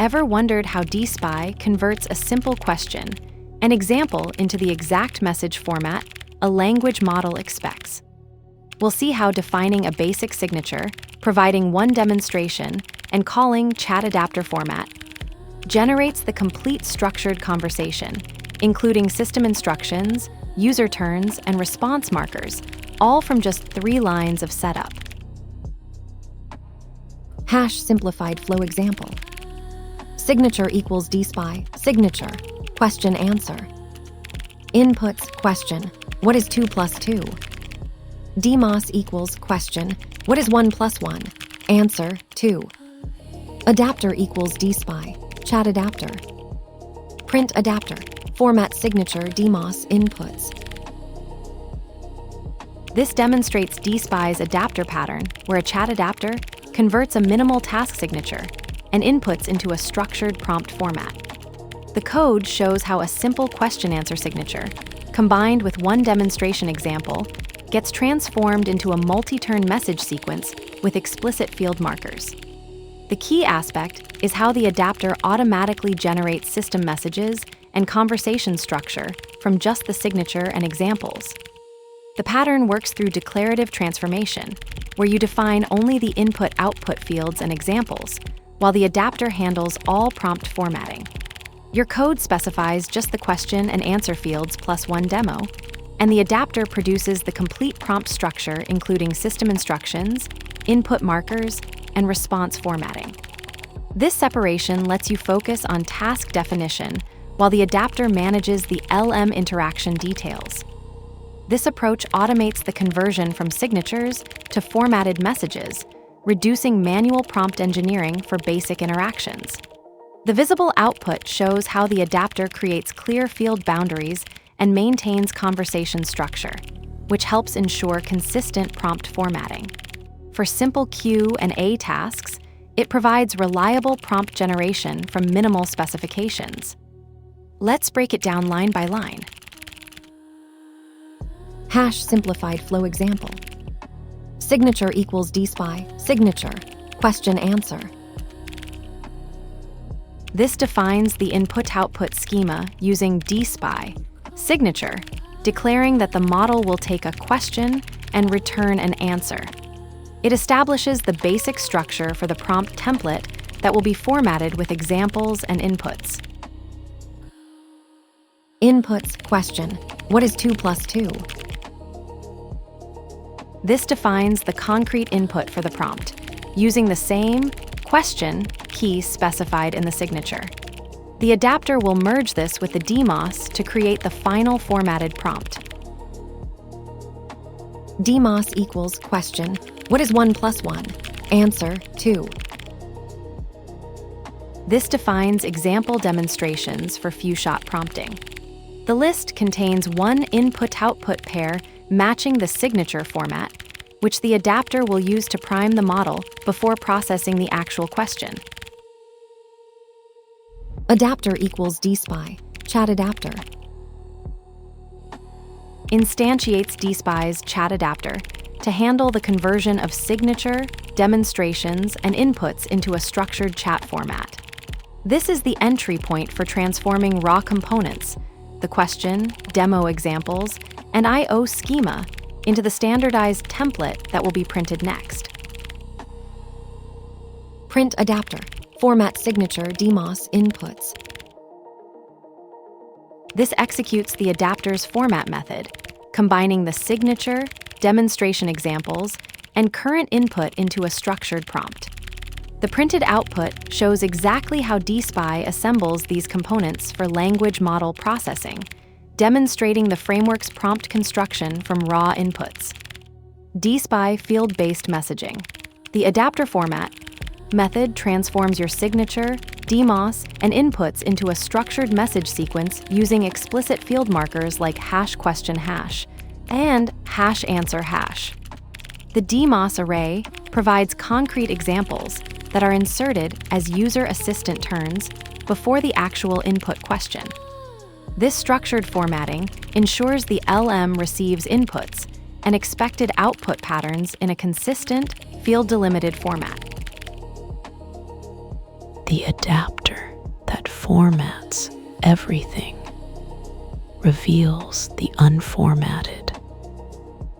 Ever wondered how DSPy converts a simple question, an example, into the exact message format a language model expects? We'll see how defining a basic signature, providing one demonstration, and calling ChatAdapter format generates the complete structured conversation, including system instructions, user turns, and response markers, all from just 3 lines of setup. Hash simplified flow example. Signature equals DSPy, signature, question answer. Inputs, question, what is 2 plus 2? DMOS equals question, what is 1 plus 1? Answer, 2. Adapter equals DSPy, ChatAdapter. Print adapter, format signature DMOS inputs. This demonstrates DSPy's adapter pattern, where a ChatAdapter converts a minimal task signature and inputs into a structured prompt format. The code shows how a simple question-answer signature, combined with one demonstration example, gets transformed into a multi-turn message sequence with explicit field markers. The key aspect is how the adapter automatically generates system messages and conversation structure from just the signature and examples. The pattern works through declarative transformation, where you define only the input-output fields and examples, while the adapter handles all prompt formatting. Your code specifies just the question and answer fields plus one demo, and the adapter produces the complete prompt structure, including system instructions, input markers, and response formatting. This separation lets you focus on task definition while the adapter manages the LM interaction details. This approach automates the conversion from signatures to formatted messages, reducing manual prompt engineering for basic interactions. The visible output shows how the adapter creates clear field boundaries and maintains conversation structure, which helps ensure consistent prompt formatting. For simple Q and A tasks, it provides reliable prompt generation from minimal specifications. Let's break it down line by line. Hash simplified flow example. Signature equals DSPy, signature, question answer. This defines the input-output schema using DSPy, signature, declaring that the model will take a question and return an answer. It establishes the basic structure for the prompt template that will be formatted with examples and inputs. Inputs, question, what is 2 plus 2? This defines the concrete input for the prompt, using the same question key specified in the signature. The adapter will merge this with the DMOS to create the final formatted prompt. DMOS equals question, what is 1 plus 1? Answer, 2. This defines example demonstrations for few-shot prompting. The list contains one input-output pair matching the signature format, which the adapter will use to prime the model before processing the actual question. Adapter equals DSPy, ChatAdapter. Instantiates DSPy's ChatAdapter to handle the conversion of signature, demonstrations, and inputs into a structured chat format. This is the entry point for transforming raw components, the question, demo examples, and I/O schema into the standardized template that will be printed next. Print adapter, format signature DMOS inputs. This executes the adapter's format method, combining the signature, demonstration examples, and current input into a structured prompt. The printed output shows exactly how DSPy assembles these components for language model processing, demonstrating the framework's prompt construction from raw inputs. DSPy field-based messaging. The adapter format method transforms your signature, DMOS, and inputs into a structured message sequence using explicit field markers like #question# and #answer#. The DMOS array provides concrete examples that are inserted as user assistant turns before the actual input question. This structured formatting ensures the LM receives inputs and expected output patterns in a consistent, field-delimited format. The adapter that formats everything reveals the unformatted.